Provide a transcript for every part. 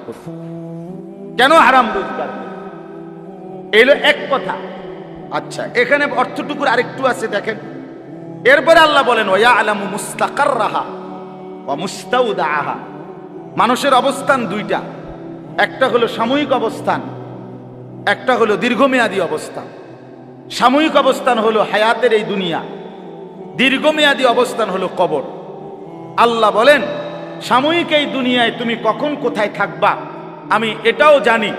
করি, কেন হারাম রোজগার করি? এলো এক কথা। আচ্ছা, এখানে অর্থটুকুর আরেকটু আছে, দেখেন। এরপরে আল্লাহ বলেন ওয়ায়ালামু মুস্তাকাররাহা ওয়া মুস্তাউদাহা। মানুষের অবস্থান দুইটা, একটা হলো সাময়িক অবস্থান, একটা হলো দীর্ঘমেয়াদী অবস্থান। সাময়িক অবস্থান হলো হায়াতের এই দুনিয়া, দীর্ঘমেয়াদী অবস্থান হলো কবর। আল্লাহ বলেন সাময়িক এই দুনিয়ায় তুমি কখন কোথায় থাকবা আমি এটাও জানি,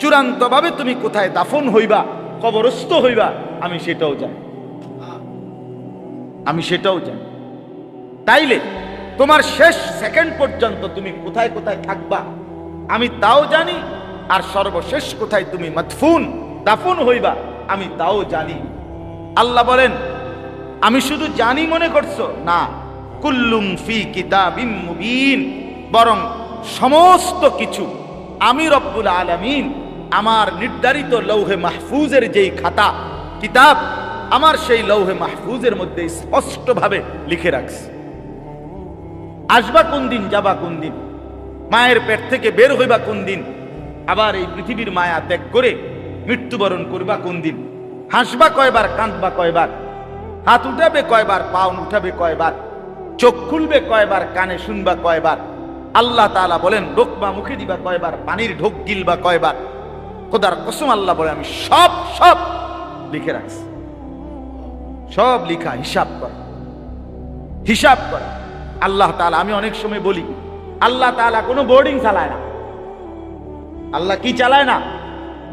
চূড়ান্তভাবে তুমি কোথায় দাফন হইবা, কবরস্থ হইবা, আমি সেটাও জানি, আমি সেটাও জানি। তাইলে তোমার শেষ সেকেন্ড পর্যন্ত তুমি কোথায় কোথায় থাকবা আমি তাও জানি, আর সর্বশেষ কোথায় তুমি মাদফুন দাফন হইবা আমি তাও জানি। আল্লাহ বলেন আমি শুধু জানি মনে করছো না, কুল্লুম ফি কিতাবিম মুবিন, বরং সমস্ত কিছু আমি রব্বুল আলামিন আমার নির্ধারিত লৌহে মাহফুজের যেই খাতা কিতাব, আমার সেই লৌহে মাহফুজের মধ্যে স্পষ্টভাবে লিখে রাখছি। আসবা কোন দিন, যাবা কোন দিন, মায়ের পেট থেকে বের হইবা কোন দিন, আবার এই পৃথিবীর মায়া ত্যাগ করে মৃত্যুবরণ করবা কোন দিন, হাসবা কয়বার, কাঁদবা কয়বার, হাত উঠাবে কয়বার, পা উঠাবে কয়বার, চোখ খুলবে কয়বার, কানে শুনবা কয়বার, আল্লাহ তাআলা বলেন লোকমা মুখে দিবা কয়বার, পানির ঢোক গিলবা কয়বার। খোদার কসম আল্লাহ বলে আমি সব সব লিখে রাখছি, সব লিখা, হিসাব কর, হিসাব কর। আল্লাহ তাআলা, আমি অনেক সময় বলি আল্লাহ তাআলা কোনো বোর্ডিং চালায় না। আল্লাহ কি চালায় না?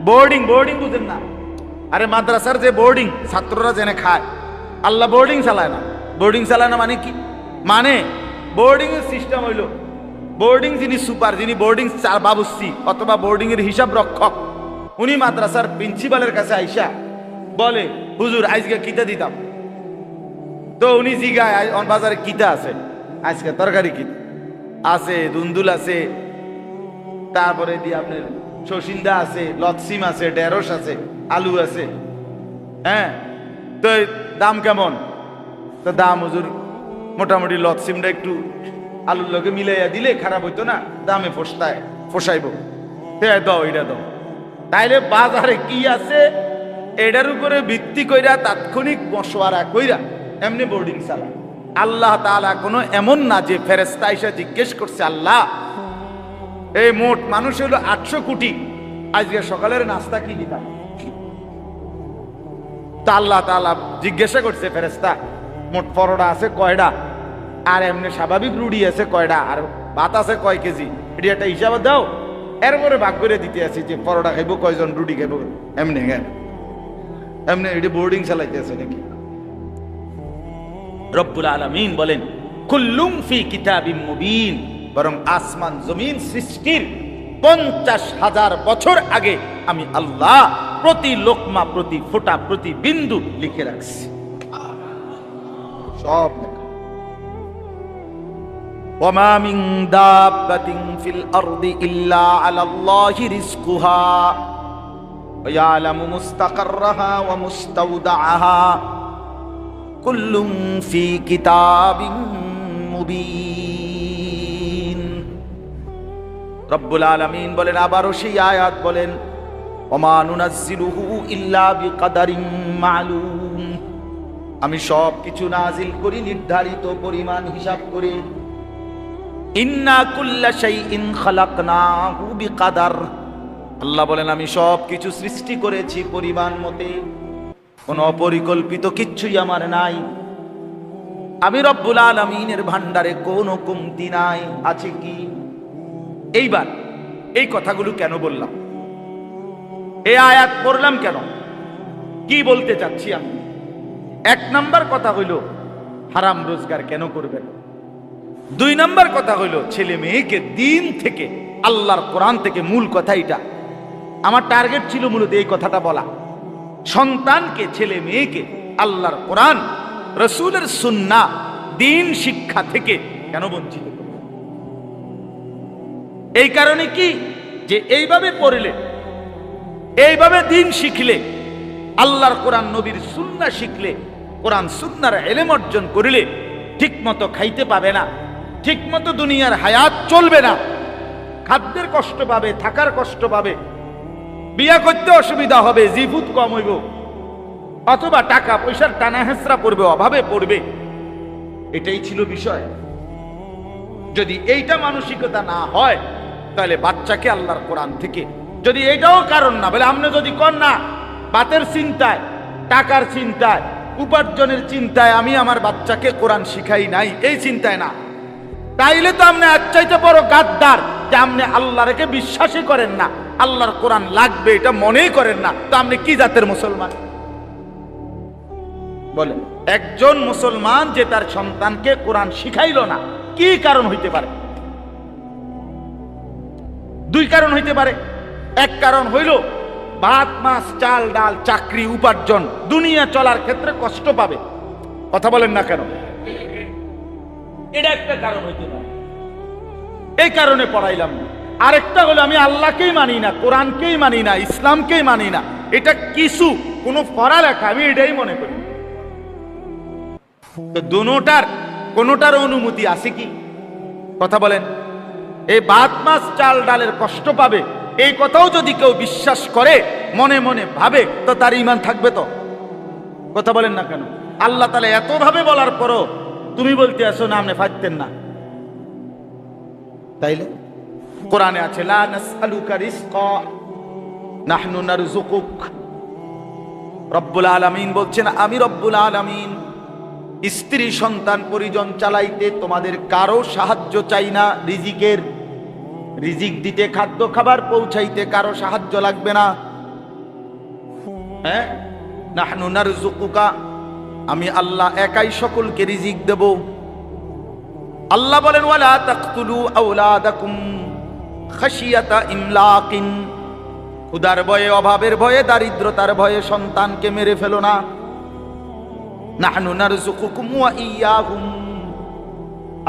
বোর্ডিং। বোর্ডিং বুঝেন না? আরে মাদ্রাসার যে বোর্ডিং ছাত্ররা জেনে খায়, আল্লাহ বোর্ডিং চালায় না। বোর্ডিং চালায় না মানে কি? মানে বোর্ডিং এর সিস্টেম হইল, বোর্ডিং যিনি সুপার, যিনি বোর্ডিং বাবুসি অথবা বোর্ডিং এর হিসাব রক্ষক, উনি মাদ্রাসার প্রিন্সিপালের কাছে আইসা বলে হুজুর আজকে কিতা দিতাম, তো উনি জিগায় বাজারে কিতা আছে, আজকে তরকারি কি আছে, দুন্দুল আছে, তারপরে দিয়ে আপনার শসিন্দা আছে, লতসিম আছে, ঢেঁড়স আছে, আলু আছে, হ্যাঁ, তো দাম কেমন? তো দাম হুজুর মোটামুটি লতসিমটা একটু আলুর লগে মিলাইয়া দিলে খারাপ হইতো না, দামে ফসাইব, দাও এটা দাও। তাইলে বাজারে কি আছে এটার উপরে ভিত্তি কইরা তাৎক্ষণিক মশওয়ারা কইরা এমনি বোর্ডিং চালা। আল্লাহ তাআলা কোনো এমন না যে ফেরেশতা এসে জিজ্ঞেস করছে আল্লাহ এই মোট মানুষ হলো 800 কোটি, আজকে সকালের নাস্তা কি দিতাম? তা আল্লাহ তাআলা জিজ্ঞাসা করছে ফেরেশতা মোট পরোটা আছে কয়টা, আর এমনি স্বাভাবিক রুটি আছে কয়টা, আর ভাত আছে কয় কেজি, এটি একটা হিসাব দাও। এরপরে ভাগ করে দিতে আছি যে পরোটা খাইব কয়জন, রুটি খাইব, এমনি হ্যাঁ এমনি এটি বোর্ডিং চালাইতে আছে নাকি? রব্বুল আলামিন বলেন কুল্লুম ফি কিতাবিম মুবিন, বরং আসমান জমিন সৃষ্টির 50,000 বছর আগে আমি আল্লাহ প্রতি লোকমা, প্রতি ফোঁটা, প্রতি বিন্দু লিখে রাখছি, সব লেখা। ওয়ামা মিন দাব্বাতিন ফিল আরদি ইল্লা আলাল্লাহি রিজকুহা ওয়া ইয়ালামু মুস্তাকাররাহা ওয়া মুস্তাওদাআহা কুল্লুম ফি কিতাবিম মুবিন। রব্বুল আলামিন বলেন, আবারও সেই আয়াত বলেন ওমা নুনাজ্জিলুহু ইল্লা বিকাদারিন মালুম, আমি সব কিছু নাজিল করি নির্ধারিত পরিমাণ হিসাব করে। ইন্না কুল্লা শাইইন খালাকনাহু বিকাদার, আল্লাহ বলেন আমি সব কিছু সৃষ্টি করেছি পরিমাণ মতে, কোনো অপরিকল্পিত কিচ্ছুই আমার নাই। আমি রব্বুল আলামিনের ভান্ডারে কোনো কমতি নাই, আছে কি? এইবার এই কথাগুলো কেন বললাম, এই আয়াত পড়লাম কেন, কি বলতে চাচ্ছি আমি? 1 নাম্বার কথা হইল হারাম রোজগার কেন করবেন। 2 নাম্বার কথা হইল ছেলে মেয়েকে দিন থেকে, আল্লাহর কোরআন থেকে, মূল কথা এটা আমার টার্গেট ছিল মূলত এই কথাটা বলা, সন্তানকে, ছেলে মেয়েকে আল্লাহর কোরআন, রাসূলের সুন্নাহ, দিন শিক্ষা থেকে কেন বঞ্চিত করবে। এই কারণে কি যে এইভাবে পড়লে, এইভাবে দিন শিখলে, আল্লাহর কোরআন নবীর সুন্নাহ শিখলে, কোরআন সুন্নাহর ইলম অর্জন করিলে ঠিক মতো খাইতে পাবে না, ঠিক মতো দুনিয়ার হায়াত চলবে না, খাদ্যের কষ্ট পাবে, থাকার কষ্ট পাবে, বিয়া করতে অসুবিধা হবে, জিফুত কম হইব, অথবা টাকা পয়সার টানা হেঁচড়া পড়বে, অভাবে পড়বে। এটাই ছিল বিষয়। যদি এইটা মানসিকতা না হয়, তাহলে বাচ্চাকে আল্লাহর কোরআন থেকে, যদি এটাও কারণ না বলে, আপনি যদি কর না বাতের চিন্তায়, টাকার চিন্তায়, উপার্জনের চিন্তায় আমি আমার বাচ্চাকে কোরআন শিখাই নাই, এই চিন্তায় না, তাইলে তো আপনি আর চাইতে বড় গাদ্দার যে আপনি আল্লাহকে বিশ্বাসই করেন না, আল্লাহর কোরআন লাগবে এটা মনেই করেন না। তো আপনি কি জাতের মুসলমান বলেন? একজন মুসলমান যে তার সন্তানকে কোরআন শিখাইল না, কি কারণ হইতে পারে? দুই কারণ হইতে পারে। এক কারণ হইল ভাত মাছ চাল ডাল চাকরি উপার্জন দুনিয়া চলার ক্ষেত্রে কষ্ট পাবে। কথা বলেন না কেন? এটা একটা কারণ হইতে পারে, এই কারণে পড়াইলাম না। আরেকটা হলো আমি আল্লাহকেই মানি না, কোরআনকেই মানি না, ইসলামকেই মানি না। এটা কিছু কোনো পড়ালেখা, আমি এটাই মনে করি। তো কোনোটার অনুমতি আছে কি? কথা বলেন। এই ভাত মাছ চাল ডালের কষ্ট পাবে এই কথাও যদি কেউ বিশ্বাস করে, মনে মনে ভাবে, তো তার ঈমান থাকবে তো? কথা বলেন না কেন? আল্লাহ তাআলা এত ভাবে বলার পরও তুমি বলতে আসো না আপনি ফাইতেন না। তাইলে কোরআনে আছে লা নাসআলুকা রিজকা নাহনু নারযুকুক। রব্বুল আলামিন বলছেন, আমি রব্বুল আলামিন স্ত্রী সন্তান পরিজন চালাইতে তোমাদের কারো সাহায্য চাই না। রিজিক দিতে, খাদ্য খাবার পৌঁছাইতে কারো সাহায্য লাগবে না। হ্যাঁ, নাহনু নারযুকুকা, আমি আল্লাহ একাই সকলকে রিজিক দেব। আল্লাহ বলেন ওয়ালা তাকতুলু আওলাদাকুম খাশিয়াতা ইমলাকিন, ক্ষুধার ভয়ে, অভাবের ভয়ে, দারিদ্রতার ভয়ে সন্তানকে মেরে ফেলো না। নাহনু নারযুকুকুম ওয়া ইয়্যাহুম,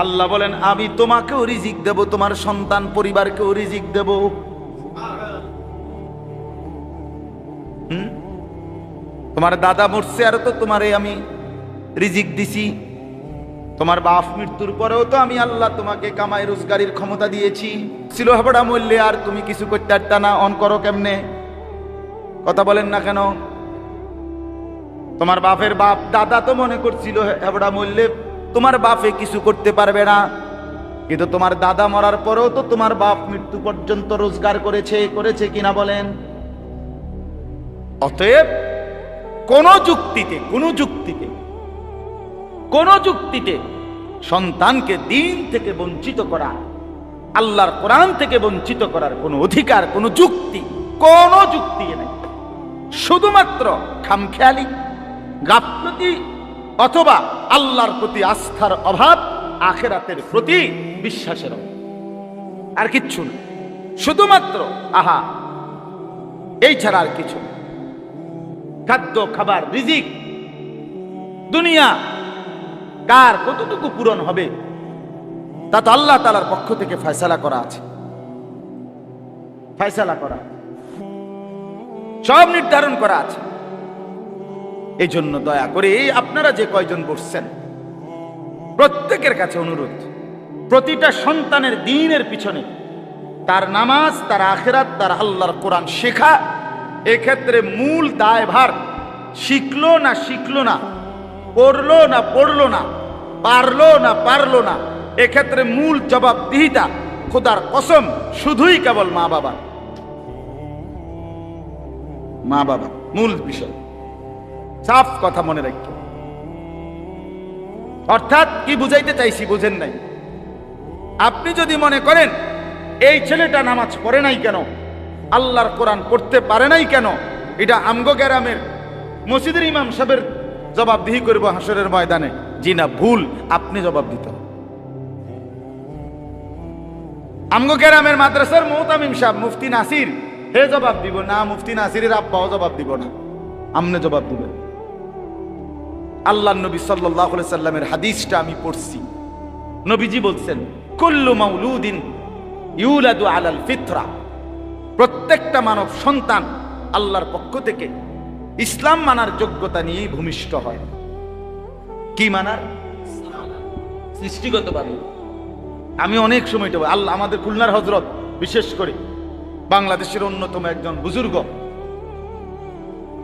আল্লাহ বলেন আমি তোমাকেও রিজিক দেব, তোমার সন্তান পরিবারকেও রিজিক দেব। তোমার দাদা মরছে আর তো তোমারে আমি রিজিক দিছি, তোমার বাপ মৃত্যুর পরেও তো আমি আল্লাহ তোমাকে কামাই রোজগারির ক্ষমতা দিয়েছি। ছিল হেবড়া মূল্যে আর তুমি কিছু করতে পারতা না, অন করো কেমনে? কথা বলেন না কেন? তোমার বাপের বাপ দাদা তো মনে করছিল হেবড়া মূল্যে তোমার বাপে কিছু করতে পারবে না, কিন্তু তোমার দাদা মরার পরেও তো তোমার বাপ মৃত্যু পর্যন্ত রোজগার করেছে কিনা বলেন? অতএব কোন যুক্তিতে সন্তানকে দিন থেকে বঞ্চিত করা, আল্লাহর কোরআন থেকে বঞ্চিত করার কোন অধিকার, কোন যুক্তি নেই। শুধুমাত্র খামখেয়ালি, গাফলতি, অথবা আল্লাহর প্রতি আস্থার অভাব, আখিরাতের প্রতি বিশ্বাসের অভাব, আর কিচ্ছু না। শুধুমাত্র এই ছাড়া আর কিছু না। খাদ্য খাবার রিজিক দুনিয়া কার কতটুকু পূরণ হবে তা তো আল্লাহ তাআলার পক্ষ থেকে ফয়সালা করা আছে, সব নির্ধারণ করা আছে। এই জন্য দয়া করে আপনারা যে কয়জন বসছেন প্রত্যেকের কাছে অনুরোধ, প্রতিটা সন্তানের দ্বীনের পিছনে তার নামাজ, তার আখিরাত, তার আল্লাহর কোরআন শেখা, এক্ষেত্রে মূল দায়ভার শিখলো না, পড়লো না, পারলো না, এক্ষেত্রে মূল জবাবদিহিতা খোদার কসম শুধুই কেবল মা বাবা মূল বিষয়। সাফ কথা মনে রাখি। অর্থাৎ কি বুঝাইতে চাইছি বুঝেন নাই? আপনি যদি মনে করেন এই ছেলেটা নামাজ পড়ে নাই কেন, আল্লাহর কোরআন পড়তে পারে নাই কেন, এটা আমগো গ্রামের মসজিদের ইমাম সাহেবের জবাবদিহি করব হাসরের ময়দানে, জি না, ভুল। আপনি জবাব দিতে হবে। আমগো গ্রামের মাদ্রাসার মুহতামিম সাহেব মুফতি নাসির হে জবাব দিব না, মুফতি নাসিরের আব্বাও জবাব দিব না, আপনি জবাব দিবেন। আল্লাহর নবী সাল্লাল্লাহু আলাইহি সাল্লামের হাদিসটা আমি পড়ছি। নবীজি বলছেন কুল্লু মাউলুদিন ইউলাদু আলাল ফিতরা, প্রত্যেকটা মানব সন্তান আল্লাহর পক্ষ থেকে ইসলাম মানার যোগ্যতা নিয়েই ভূমিষ্ঠ হয়। কি মানার? সৃষ্টিগতভাবে। আমি অনেক সময় আল্লাহ আমাদের খুলনার হযরত বিশেষ করে বাংলাদেশের অন্যতম একজন বুজুর্গ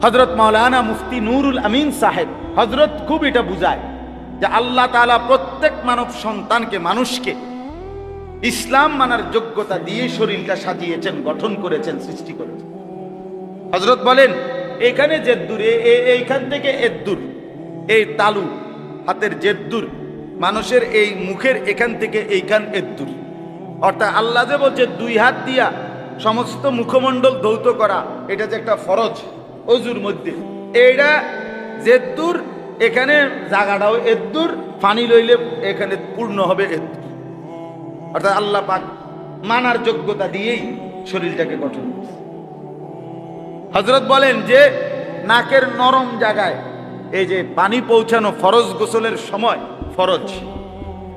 হযরত মাওলানা মুফতি নুরুল আমিন সাহেব, হযরত খুব এটা বুঝায় যে আল্লাহ তাআলা প্রত্যেক মানব সন্তানকে, মানুষকে ইসলাম মানার যোগ্যতা দিয়ে শরীরটা সাজিয়েছেন, গঠন করেছেন, সৃষ্টি করেছেন। হযরত বলেন এখানে জেদ্দুর, এইখান থেকে এদ্দুর, এই তালু হাতের জেদ্দুর, মানুষের এই মুখের এখান থেকে এইখান এদ্দুর, অর্থাৎ আল্লাহ যে বলছে দুই হাত দিয়া সমস্ত মুখমণ্ডল ধৌত করা, এটা যে একটা ফরজ অজুর মধ্যে, এইটা জেদ্দুর, এখানে জায়গাটাও এদ্দুর, পানি লইলে এখানে পূর্ণ হবে এদ্দুর, অর্থাৎ আল্লাহ পাক মানার যোগ্যতা দিয়েই শরীরটাকে গঠন করেছে। হযরত বলেন যে নাকের নরম জায়গায় এই যে পানি পৌঁছানো ফরজ, গোসলের সময় ফরজ,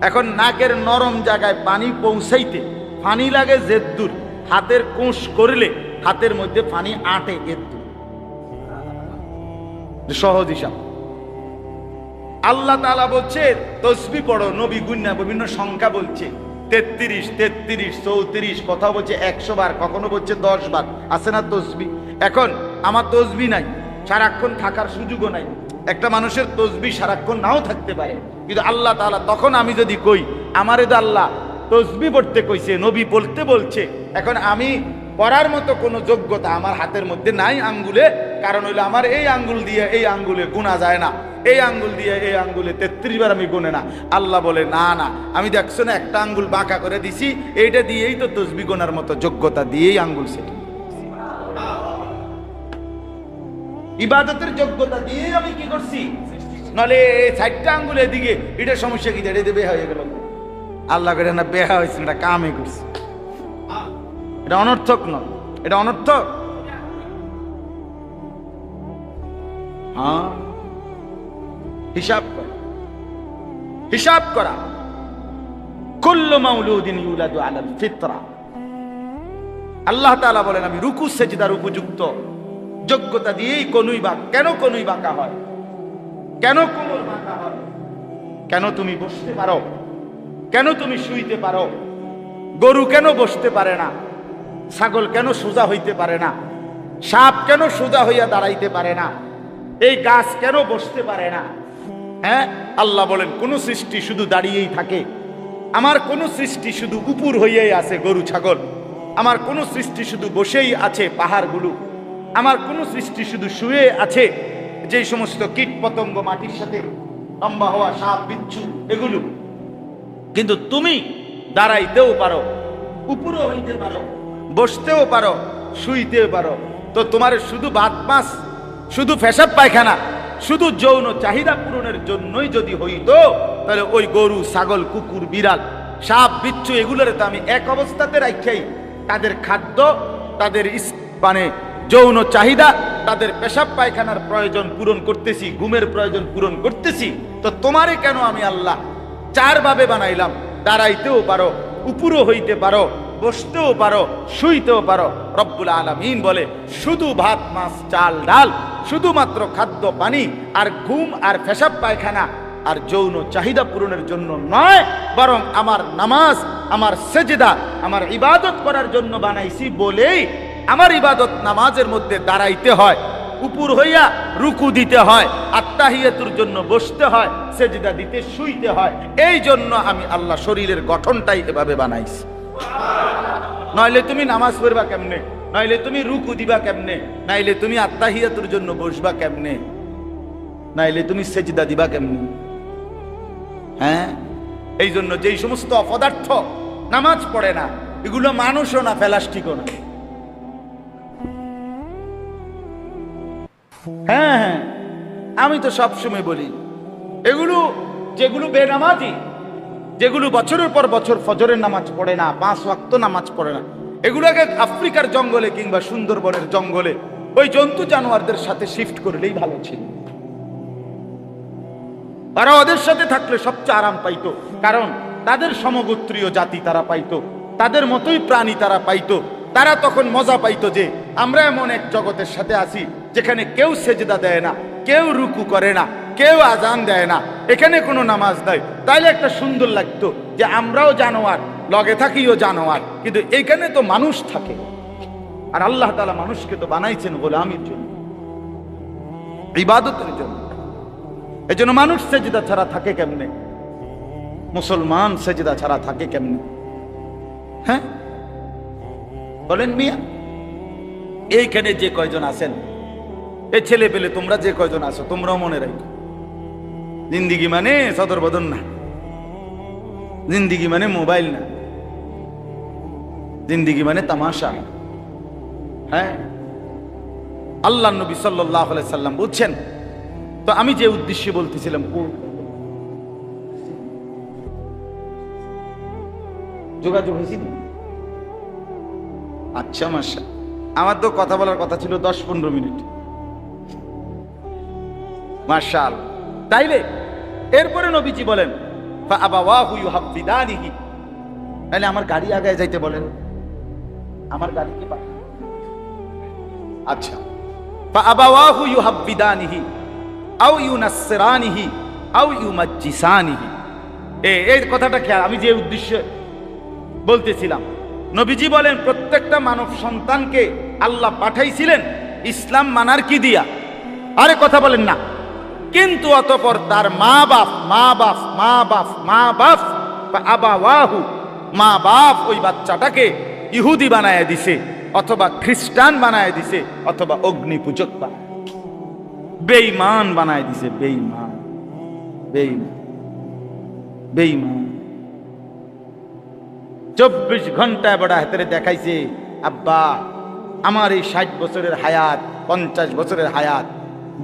এখন নাকের নরম জায়গায় পানি পৌঁছাইতে পানি লাগে জেদ্দুর, হাতের কোষ করলে হাতের মধ্যে পানি আটে এদ্দুর, সহজ হিসাব। আল্লাহ তাআলা বলছে তসবিহ পড়ো, নবী গুন্না বিভিন্ন সংখ্যা বলছে 33, 33, 34, কথা বলছে 100 বার, কখনো বলছে 10 বার, আছে না তসবিহ। এখন আমার তসবিহ নাই, সারাক্ষণ থাকার সুযোগও নাই, একটা মানুষের তসবিহ সারাক্ষণ নাও থাকতে পারে, কিন্তু আল্লাহ তাআলা তখন আমি যদি কই আমারে তো আল্লাহ তসবিহ পড়তে কইছে, নবী বলতে বলছে, এখন আমি পড়ার মতো কোনো যোগ্যতা আমার হাতের মধ্যে নাই, আঙ্গুলে, কারণ হইলো আমার এই আঙ্গুল দিয়ে এই আঙ্গুলে গুণা যায় না, এই আঙ্গুল দিয়ে এই আঙ্গুলে 33 বার আমি গুনে না। আল্লাহ বলে না না, আমি দেখছো না একটা আঙ্গুল বাঁকা করে দিছি, এইটা দিয়েই তো তসবিহ গোনার মতো যোগ্যতা দিয়েই আঙ্গুল সেটা, ইবাদতের যোগ্যতা দিয়ে আমি কি করছি, নলে 4টা আঙ্গুল এদিকে, এটা সমস্যা কি, এটা বেহা হয়ে গেল। আল্লাহ করে না বেহা হয়েছে, এটা কামে করছে, এটা অনর্থক নয়, এটা অনর্থক। হ্যাঁ, হিসাব করা, হিসাব করা। কুল্লু মাউলুদিন ইউলাদু আলাল ফিতরা, আল্লাহ তাআলা বলেন আমি রুকু সেজদার উপযুক্ত যোগ্যতা দিয়েই কোনই বা, কেন কোনই বাঁকা হয়, কেন কোমর বাঁকা হয়, কেন তুমি বসতে পারো, কেন তুমি শুইতে পারো, গরু কেন বসতে পারে না, ছাগল কেন সোজা হইতে পারে না, সাপ কেন সোজা হইয়া দাঁড়াইতে পারে না, এই গাছ কেন বসতে পারে না। হ্যাঁ, আল্লাহ বলেন কোন সৃষ্টি শুধু দাঁড়িয়েই থাকে, আমার কোন সৃষ্টি শুধু উপর হইয়াই আছে, গরু ছাগল, আমার কোন সৃষ্টি শুধু বসেই আছে, পাহাড়গুলো, আমার কোন সৃষ্টি শুধু শুয়ে আছে, যেই সমস্ত কীট পতঙ্গ মাটির সাথে লম্বা হওয়া সাপ বিচ্ছু এগুলো, কিন্তু তুমি দাঁড়াইতেও পারো, উপরেও হইতে পারো, বসতেও পারো, শুইতেও পারো। তো তোমার শুধু ভাত মাছ, শুধু পেশাব পায়খানা, শুধু যৌন চাহিদা পূরণের জন্যই যদি হইতো, তাহলে ওই গরু ছাগল কুকুর বিড়াল সাপ বিচ্ছু এগুলোর তো আমি এক অবস্থাতে রাখাই, তাদের খাদ্য, তাদের মানে যৌন চাহিদা, তাদের পেশাব পায়খানার প্রয়োজন পূরণ করতেছি, ঘুমের প্রয়োজন পূরণ করতেছি। তো তোমারে কেন আমি আল্লাহ 4 ভাবে বানাইলাম, দাঁড়াইতেও পারো, উপরও হইতে পারো, বসতেও পারো, শুইতেও পারো। রব্বুল আলামিন বলে শুধু ভাত মাছ চাল ডাল, শুধুমাত্র খাদ্য পানি আর ঘুম আর পেশাব পায়খানা আর যৌন চাহিদা পূরণের জন্য নয়, বরং আমার নামাজ, আমার সেজদা, আমার ইবাদত করার জন্য বানাইছি বলেই আমার ইবাদত নামাজের মধ্যে দাঁড়াইতে হয়, উপর হইয়া রুকু দিতে হয়, আত্তাহিয়াতুর জন্য বসতে হয়, সেজদা দিতে শুইতে হয়। এই জন্য আমি আল্লাহ শরীরের গঠনটাই এভাবে বানাইছি। নইলে তুমি নামাজ পড়বা কেমনে, নইলে তুমি রুকু দিবা কেমনে, নাইলে তুমি আত্তাহিয়াতুর জন্য বসবা কেমনে, নাইলে তুমি সেজদা দিবা কেমনে। হ্যাঁ, এই জন্য যেই সমস্ত অপদার্থ নামাজ পড়ে না, এগুলো মানুষও না, প্লাস্টিকও না। হ্যাঁ হ্যাঁ, আমি তো সবসময় বলি এগুলো যেগুলো বেনামাজি, যেগুলো বছরের পর বছর ফজরের নামাজ পড়ে না, 5 ওয়াক্ত নামাজ পড়ে না, এগুলোকে আফ্রিকার জঙ্গলে কিংবা সুন্দরবনের জঙ্গলে ওই জন্তু জানোয়ারদের সাথে শিফট করলেই ভালো ছিল। তারা ওদের সাথে থাকলে সবচেয়ে আরাম পাইতো, কারণ তাদের সমগোত্রীয় জাতি তারা পাইতো, তাদের মতোই প্রাণী তারা পাইতো। তারা তখন মজা পাইতো যে আমরা এমন এক জগতের সাথে আছি যেখানে কেউ সেজদা দেয় না, কেউ রুকু করে না, কেউ আজান দেয় না, এখানে কোনো নামাজ নাই। তাইলে একটা সুন্দর লাগতো যে আমরাও জানোয়ার, লগে থাকিও জানোয়ার, কিন্তু এইখানে তো মানুষ থাকে। আর আল্লাহ তাআলা মানুষকে তো বানাইছেন গোলামির জন্য, ইবাদতের জন্য। এই জন্য মানুষ সেজদা ছাড়া থাকে কেমনে? মুসলমান সেজদা ছাড়া থাকে কেমনে? হ্যাঁ বলেন মিয়া। এইখানে যে কয়জন আছেন, এই ছেলে পেলে তোমরা যে কয়জন আছো, তোমরাও মনে রাখো, জিন্দিগি মানে সদর বদন না, জিন্দিগি মানে মোবাইল না, জিন্দিগি মানে তামাশা। হ্যাঁ, আল্লাহ নবী সাল্লাল্লাহু আলাইহি সাল্লাম বুঝছেন তো। আমি যে উদ্দেশ্যে বলতেছিলাম, যোগাযোগ হয়েছিল। আচ্ছা মাশা, আমার তো কথা বলার কথা ছিল 10-15 মিনিট। মাশাআল্লাহ। তাইলে এরপরে নবীজি বলেন ফাআবাওয়াহু ইউহাব্বিদানিহি, তাহলে আমার গাড়ি আগায় যাইতে বলেন, আমার গাড়ি কি পাঠান? আচ্ছা, ফাআবাওয়াহু ইউহাব্বিদানিহি আও ইউনাসসিরানিহি আও ইউমাজ্জিসানিহি। এই কথাটা খেয়াল, আমি যে উদ্দেশ্যে বলতেছিলাম, নবীজি বলেন প্রত্যেকটা মানব সন্তানকে আল্লাহ পাঠাইছিলেন ইসলাম মানার কি দিয়া? আরে কথা বলেন না। কিন্তু অতঃপর তার মা বাপ আবাওয়াহু, মা বাপ ওই বাচ্চাটাকে ইহুদি বানায় দিছে, অথবা খ্রিস্টান বানায় দিছে, অথবা অগ্নি পূজক বেঈমান বানায় দিছে। বেঈমান বেঈমান বেঈমান 24 ঘন্টায় বড় হাতেরে দেখাইছে, আব্বা আমার এই 60 বছরের হায়াত, 50 বছরের হায়াত,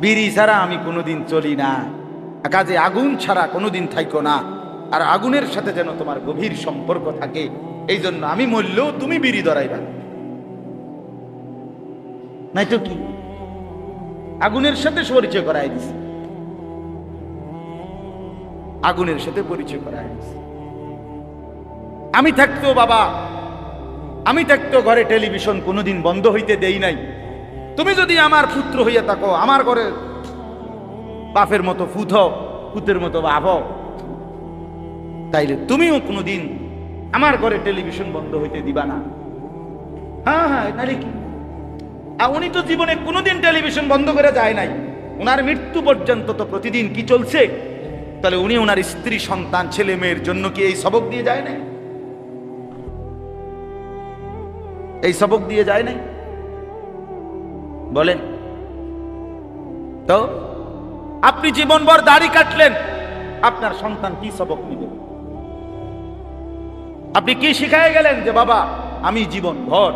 বিড়ি ছাড়া আমি কোনোদিন চলি না, কাজে আগুন ছাড়া কোনোদিন থাইকো না, আর আগুনের সাথে যেন তোমার গভীর সম্পর্ক থাকে, এই জন্য আমি মরলেও তুমি বিড়ি ধরাইবা। নাই তো কি, আগুনের সাথে পরিচয় করাই দিছে, আগুনের সাথে পরিচয় করাই দিছে। আমি থাকতো বাবা, আমি থাকতো ঘরে টেলিভিশন কোনোদিন বন্ধ হইতে দেই নাই। তুমি যদি আমার পুত্র হইয়া থাকো, আমার ঘরে বাপের মতো ফুথ, পুতের মতো বাপ, তাইলে তুমিও কোনোদিন আমার ঘরে টেলিভিশন বন্ধ হইতে দিবা না। হ্যাঁ হ্যাঁ, নারে কি, আর উনি তো জীবনে কোনোদিন টেলিভিশন বন্ধ করে যায় নাই, ওনার মৃত্যু পর্যন্ত তো প্রতিদিন কি চলছে? তাহলে উনি ওনার স্ত্রী, সন্তান, ছেলে মেয়ের জন্য কি এই সবক দিয়ে যায় নাই? এই সবক দিয়ে যায় নাই? বলেন তো। আপনি জীবনভর দাড়ি কাটলেন, আপনার সন্তান কি সবক নিবে? আপনি কি শিখায় গেলেন যে বাবা আমি জীবনভর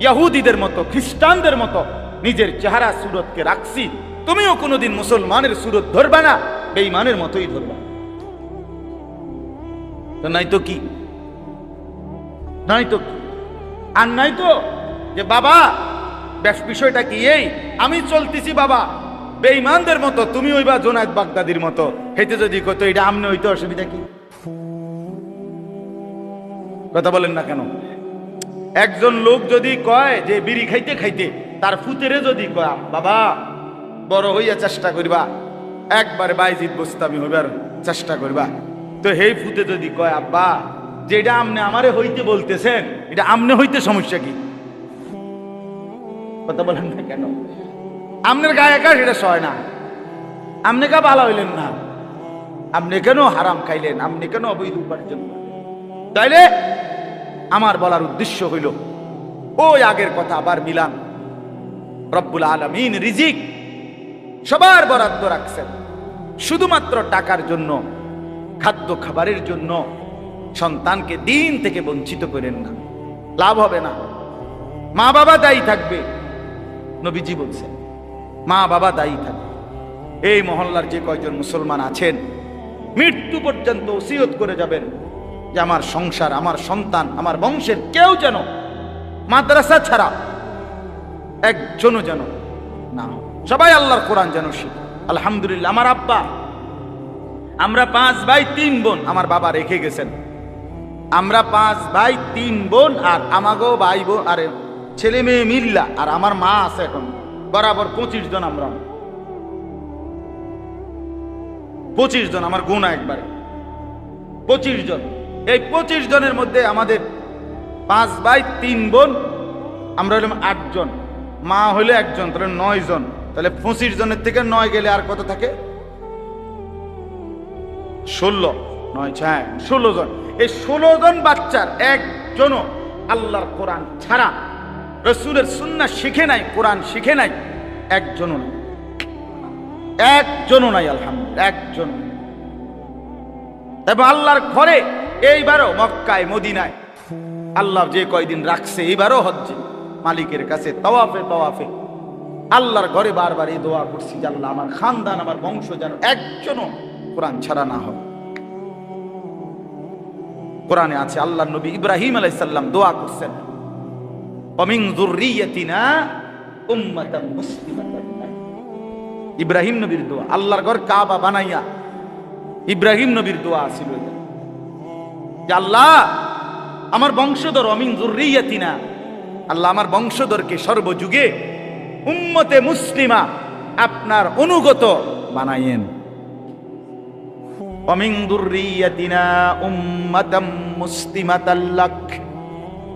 ইহুদিদের মতো, খ্রিস্টানদের মতো নিজের চেহারা সুরতকে রাখছি, তুমিও কোনোদিন মুসলমানের সুরত ধরবা না, বেঈমানের মতোই ধরবা। তো নাই তো কি, নাই তো কি। আর নাই তো যে বাবা বিষয়টা কি এই, আমি চলতেছি বাবা বেঈমানদের মতো, তুমি হইবা জোনায়েদ বাগদাদির মতো, হেতে যদি কত এটা আমনে হইতে অসুবিধা কি? কথা বলেন না কেন? একজন লোক যদি কয় যে বিড়ি খাইতে খাইতে তার ফুতেরে যদি কয় বাবা বড় হইয়া চেষ্টা করবা, একবার বাইজিদ বস্তামি হইবার চেষ্টা করবা, তো হেই ফুতে যদি কয় আব্বা যেটা আমনে আমারে হইতে বলতেছেন এটা আমনে হইতে সমস্যা কি? কথা বলেন না কেন? আমনের গায়ে একা সেটা সয় না, আমনে কা ভালো হইলেন না, আপনি কেন হারাম খাইলেন, আপনি কেন অবৈধ উপার্জন? তাইলে আমার বলার উদ্দেশ্য হইল ওই আগের কথা আবার মিলান। রব্বুল আলামিন রিজিক সবার বরাদ্দ রাখছেন, শুধুমাত্র টাকার জন্য, খাদ্য খাবারের জন্য সন্তানকে দিন থেকে বঞ্চিত করেন না, লাভ হবে না। মা বাবা দায়ী থাকবে, নবীজি বলছেন মা বাবা দায়ী থাকবে। এই মহল্লার যে কয়জন মুসলমান আছেন মৃত্যু পর্যন্ত ওসিয়ত করে যাবেন যে আমার সংসার, আমার সন্তান, আমার বংশের কেউ যেন মাদ্রাসা ছাড়া একজনও যেন না, সবাই আল্লাহর কোরআন যেন শিখে। আলহামদুলিল্লাহ, আমার আব্বা, আমরা 5 ভাই 3 বোন, আমার বাবা রেখে গেছেন। আমরা 5 ভাই 3 বোন, আর আমাগো ভাই বোন আর ছেলে মেয়ে মিল্লা, আর আমার মা আছে এখন বরাবর 25 জন। আমরা 25 জন, আমার গুণা একবারে 25 জন। এই 25 জনের মধ্যে আমাদের 5 ভাই 3 বোন, আমরা হলাম 8 জন, মা হইলে 1 জন, তাহলে 9 জন। তাহলে 25 জনের থেকে 9 গেলে আর কত থাকে? 16, 9, 16 জন। এই 16 জন বাচ্চার একজনও আল্লাহর কোরআন ছাড়া, রসুলের সুন্নাহ শিখে নাই, কোরআন শিখে নাই, একজনও নাই, একজনও নাই। আলহামদুলিল্লাহ, একজন। এবং আল্লাহর ঘরে এইবারও মক্কায় মদিনায় আল্লাহ যে কয়দিন রাখছে, এইবারও হজ্জে মালিকের কাছে তাওয়াফে তাওয়াফে আল্লাহর ঘরে বারবার এই দোয়া করছি যে আল্লাহ আমার খানদান, আমার বংশ যেন একজনও কোরআন ছাড়া না হয়। কোরআনে আছে আল্লাহর নবী ইব্রাহিম আলাইহিস সালাম দোয়া করছেন, ওমিন যুররিয়াতিনা উম্মাতান মুসলিমাতান। ইব্রাহিম নবীর দোয়া, আল্লাহর ঘর কাবা বানাইয়া ইব্রাহিম নবীর দোয়া ছিল যে আল্লাহ আমার বংশধর, ওমিন যুররিয়াতিনা, আল্লাহ আমার বংশধরকে সর্বযুগে উম্মতে মুসলিমা, আপনার অনুগত বানাইয়েন। ওমিন যুররিয়াতিনা উম্মাতাম মুসলিমাতাল লাক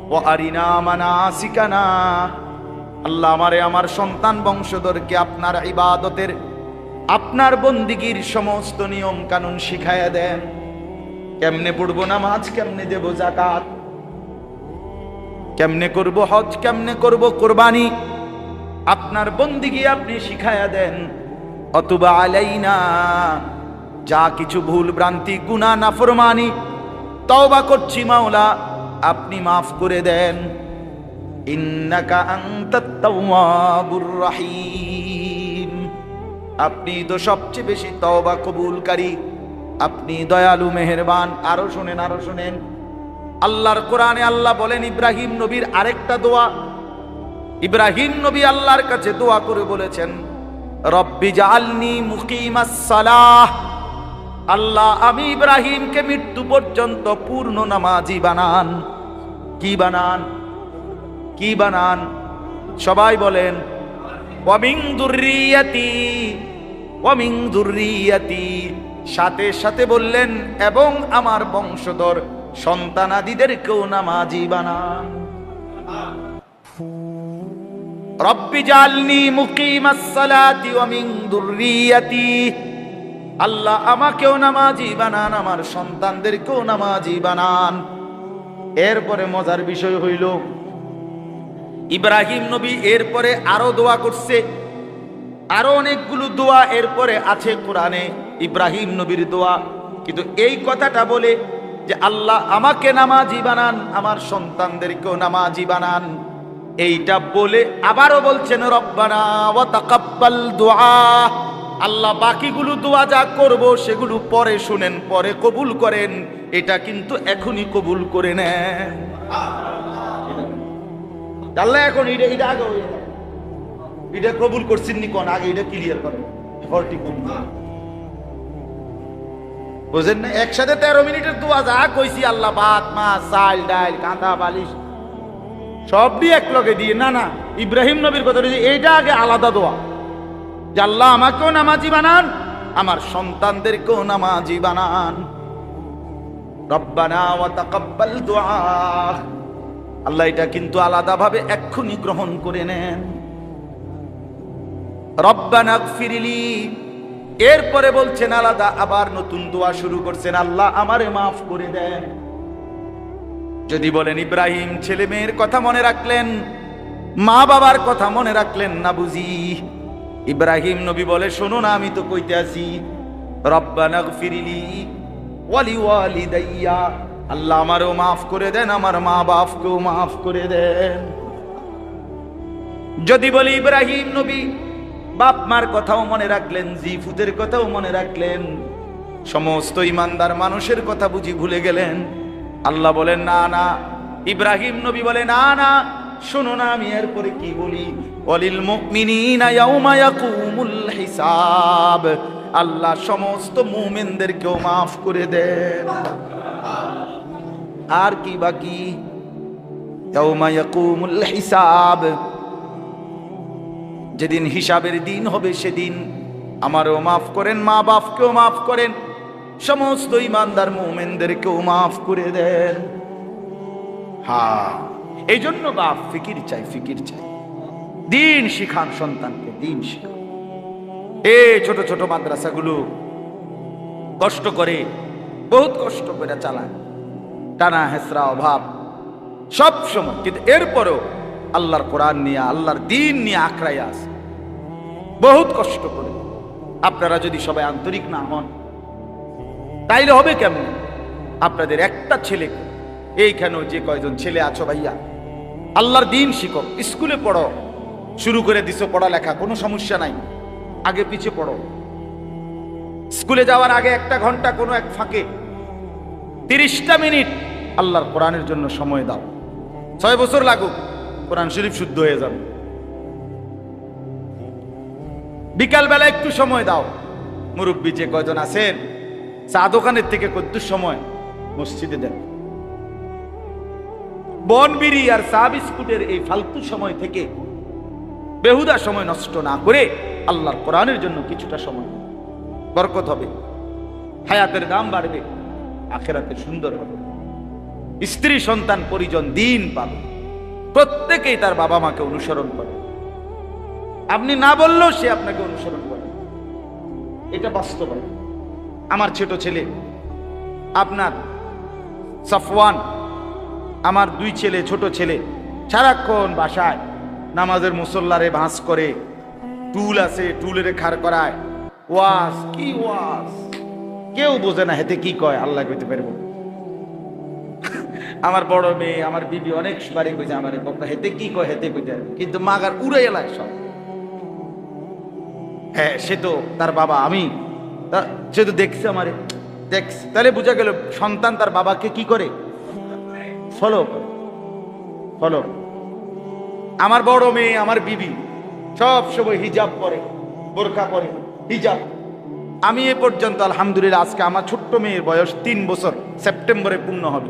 ওয়া আরিনা মানাসিকানা। আল্লাহ আমারে আমার সন্তান বংশধরকে আপনার ইবাদতের, আপনার বন্দিগির সমস্ত নিয়ম কানুন শিখায়া দেন। কেমনে পড়বো নামাজ, কেমনে দেব যাকাত, কেমনে করব হজ, কেমনে করব কুরবানি, আপনার বন্দিগি আপনি শিখায়া দেন। অতুবা আলাইনা, যা কিছু ভুল ভ্রান্তি গুনাহ নাফরমানি তওবা করছি মাওলা, আপনি মাফ করে দেন। ইন্নাকা আনতাত তাওয়াবুর রহিম, আপনি তো সবচেয়ে বেশি তওবা কবুলকারী, আপনি দয়ালু মেহেরবান। আরো শুনেন, আরো শুনেন, আল্লাহর কোরআনে আল্লাহ বলেন ইব্রাহিম নবীর আরেকটা দোয়া। ইব্রাহিম নবী আল্লাহর কাছে দোয়া করে বলেছেন, রব্বি জাআলনি মুকিমাস সালাহ, আল্লাহ আমি ইব্রাহিমকে মৃত্যু পর্যন্ত পূর্ণ নামাজি বানান। কি বানান? কি বানান? সবাই বলেন, ওয়ামিন যুররিয়াতি, ওয়ামিন যুররিয়াতি, সাথে সাথে বললেন এবং আমার বংশধর সন্তানাদিদেরকেও নামাজি বানান। রব্বি জাআলনি মুকিমাস সালাতি ওয়া মিন যুররিয়াতি, আল্লাহ আমাকেও নামাজি বানান, আমার সন্তানদেরকেও নামাজি বানান। এরপরে মজার বিষয় হইল, ইব্রাহিম নবী এরপরে আরো দোয়া করছে, আরো অনেকগুলো দোয়া এরপরে আছে কোরআনে ইব্রাহিম নবীর দোয়া। কিন্তু এই কথাটা বলে যে আল্লাহ আমাকে নামাজি বানান, আমার সন্তানদেরকেও নামাজি বানান, এইটা বলে আবারও বলছেন রব্বানা ওয়া তাকাব্বাল দুআ, আল্লাহ বাকিগুলো দোয়া যা করব সেগুলো পরে শুনেন, পরে কবুল করেন, এটা কিন্তু এখনই কবুল করে নেন। আল্লাহ এখন এটা আগে এটা কবুল করছেন নি কোন, আগে এটা ক্লিয়ার করেন। বুঝেন না? একসাথে 13 মিনিটের দোয়া যা কইছি আল্লাহ, ভাত মাছ চাল ডাল কাঁথা বালিশ সব দিয়ে এক লগে দিয়ে, না না, ইব্রাহিম নবীর কথা এইটা আগে আলাদা দোয়া যে আল্লাহ আমাকেও নামাজি বানান, আমার সন্তানদেরকেও নামাজি বানান। রব্বানা ওয়া তাকাব্বাল দুআ, আল্লাহ এটা কিন্তু আলাদাভাবে এক্ষুনি গ্রহণ করে নেন। রব্বানা গফিরলি, এরপরে বলছেন আলাদা আবার নতুন দোয়া শুরু করছেন, আল্লাহ আমারে মাফ করে দেন। যদি বলেন ইব্রাহিম ছেলে মেয়ের কথা মনে রাখলেন, মা বাবার কথা মনে রাখলেন না বুঝি? ইব্রাহিম নবী বলে শোনো না, আমি তো কইতে আছি রব্বানা গফিরলি ওয়া লিওয়ালিদাইয়া, আল্লাহ আমারও মাফ করে দেন, আমার মা বাপকেও মাফ করে দেন। যদি বলি ইব্রাহিম নবী বাপ মার কথাও মনে রাখলেন, জিফুতের কথাও মনে রাখলেন, সমস্ত ইমানদার মানুষের কথা বুঝি ভুলে গেলেন? আল্লাহ বলেন না না, ইব্রাহিম নবী বলে না না, শোনো না আমি এরপরে কি বলি, ওয়ালিল মুমিনিনা ইয়াউমা ইয়াকুমুল হিসাব, আল্লাহ সমস্ত মুমিনদেরকেও মাফ করে দেন। আর কি বাকি? ইয়াউমা ইয়াকুমুল হিসাব, যেদিন হিসাবের দিন হবে সেদিন আমারও মাফ করেন, মা বাপকেও মাফ করেন, সমস্ত ইমানদার মুমিনদেরকেও মাফ করে দেন। হ্যাঁ, এই জন্য বাপ ফিকির চাই, ফিকির চাই। দিন শিখান সন্তানকে, দিন শিখান। এই ছোট ছোট মাদ্রাসাগুলো কষ্ট করে, বহুত কষ্ট করে চালায়, টানা হেসরা অভাব সব সময়, কিন্তু এরপরেও আল্লাহর কোরআন নিয়ে, আল্লাহর দিন নিয়ে আঁকড়াই আছে, বহুত কষ্ট করে। আপনারা যদি সবাই আন্তরিক না হন তাইলে হবে কেমন? আপনাদের একটা ছেলে, এইখানেও যে কয়জন ছেলে আছো ভাইয়া, আল্লাহর দিন শিখো, স্কুলে পড়ো, শুরু করে দিছো পড়ালেখা, কোনো সমস্যা নাই, আগে পিছে পড়ো। স্কুলে যাওয়ার আগে 1 ঘন্টা কোনো এক ফাঁকে 30টা মিনিট আল্লাহর কোরআনের জন্য সময় দাও। 6 বছর লাগুক, কোরআন শরীফ শুদ্ধ হয়ে যাবে। বিকাল বেলা একটু সময় দাও। মুরব্বী যে কয়জন আছেন, চা দোকানের থেকে কদ্দুর সময় মসজিদে দেন। বনবিড়ি আর চা বিস্কুটের এই ফালতু সময় থেকে বেহুদা সময় নষ্ট না করে আল্লাহর কোরআনের জন্য কিছুটা সময়, বরকত হবে, হায়াতের দাম বাড়বে, আখিরাতে সুন্দর হবে, স্ত্রী সন্তান পরিজন দিন পাবে। প্রত্যেকেই তার বাবা মাকে অনুসরণ করে, আপনি না বললেও সে আপনাকে অনুসরণ করে, এটা বাস্তব। আমার ছোট ছেলে আপনার সাফওয়ান, আমার 2 ছেলে, ছোট ছেলে, সারাক্ষণ বাসায় নামাজের মুসল্লারে ভাঁজ করে, টুল আছে টুলের খাড় করায়, ওয়াজ কি ওয়াজ, কেউ বোঝে না হেতে কি কয়, আল্লাহ কইতে পারবো। আমার বড় মেয়ে, আমার বিবি অনেক বাড়ি কইছে আমার বাবা হেতে কি কয়, হেতে কইতে, কিন্তু মাগার উড়ে এলায় সব। হ্যাঁ, সে তো তার বাবা, আমি সে তো দেখছে আমারে, দেখছে, তাহলে বোঝা গেল সন্তান তার বাবাকে কি করে, ফলো ফলো। আমার বড় মেয়ে, আমার বিবি সব সময় হিজাব পরে, বোরকা পরে, হিজাব। আমি এ পর্যন্ত আলহামদুলিল্লাহ, আজকে আমার ছোট্ট মেয়ের বয়স 3 বছর, সেপ্টেম্বরে পূর্ণ হবে।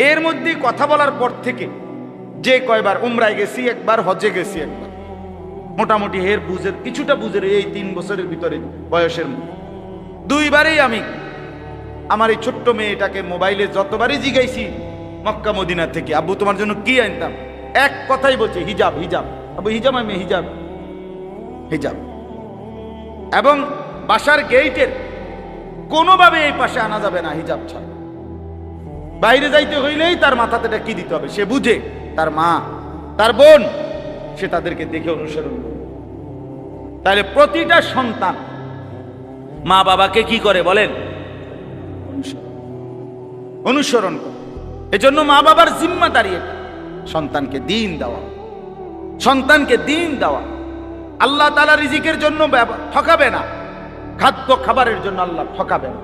এর মধ্যে কথা বলার পর থেকে যে কয়বার উমরায় গেছি, একবার হজে গেছি, একবার মোটামুটি এর বুঝের কিছুটা বুঝের এই 3 বছরের ভিতরে বয়সের 2বারই আমি আমার এই ছোট্ট মেয়েটাকে মোবাইলে যতবারই জিগাইছি মক্কা মদিনা থেকে, আব্বু তোমার জন্য কি আনতাম, এক কথাই বলছে হিজাব হিজাব, আব্বু হিজাব, আমি হিজাব হিজাব। এবং বাসার গেটের কোনোভাবে এই পাশে আনা যাবে না হিজাব ছাড়া। বাইরে যাইতে হইলেই তার মাথাতে কি দিতে হবে, সে বুঝে, তার মা, তার বোন, সে তাদেরকে দেখে অনুসরণ করে। তাহলে প্রতিটা সন্তান মা বাবাকে কি করে বলেন, অনুসরণ করে। এজন্য মা বাবার জিম্মাদারি সন্তানকে দিন দেওয়া, সন্তানকে দিন দেওয়া। আল্লাহ তাআলা রিজিকের জন্য ঠকাবে না, খাদ্য খাবারের জন্য আল্লাহ ঠকাবে না,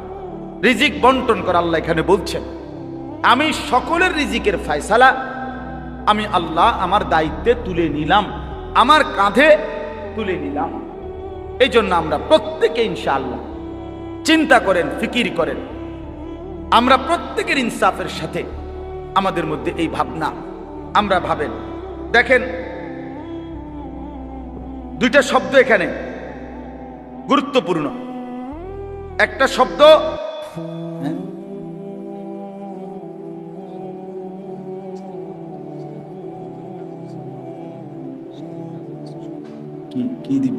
রিজিক বন্টন করা আল্লাহ এখানে বলছেন। আমি সকলের রিজিকের ফয়সালা আমি আল্লাহ আমার দায়িত্বে তুলে নিলাম, আমার কাঁধে তুলে নিলাম। এই জন্য আমরা প্রত্যেকে ইনশাআল্লাহ চিন্তা করেন, ফিকির করেন, আমরা প্রত্যেকের ইনসাফের সাথে আমাদের মধ্যে এই ভাবনা আমরা ভাবেন। দেখেন 2টা শব্দ এখানে গুরুত্বপূর্ণ। একটা শব্দ কি দিব,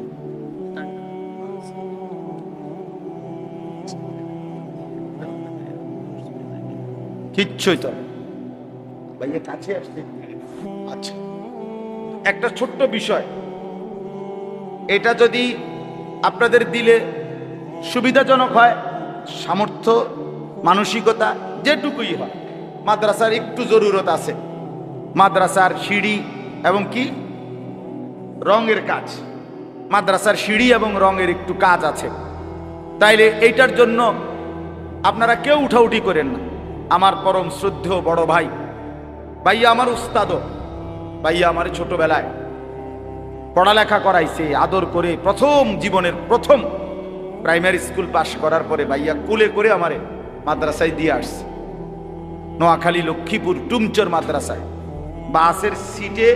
কিচ্ছুই তো ভাইয়া কাছে আসতে। আচ্ছা, একটা ছোট্ট বিষয়, এটা যদি আপনাদের দিলে সুবিধাজনক হয়, সামর্থ্য, মানসিকতা যেটুকুই হয়, মাদ্রাসার একটু জরুরত আছে। মাদ্রাসার সিঁড়ি এবং কি রঙের কাজ, মাদ্রাসার সিঁড়ি এবং রঙের একটু কাজ আছে। তাইলে এইটার জন্য আপনারা কেউ উঠাউঠি করেন না। আমার পরম শ্রদ্ধেয় বড় ভাই, ভাইয়া আমার উস্তাদও, ভাইয়া আমার ছোটবেলায় পড়ালেখা করাইছে আদর করে, জীবনের প্রথম প্রাইমারি স্কুল পাশ করার পরে ভাইয়া কুলে করে আমারে মাদ্রাসায় দিয়ে আসছে, নোয়াখালী লক্ষ্মীপুর টুমচর মাদ্রাসায়। বাসের সিটে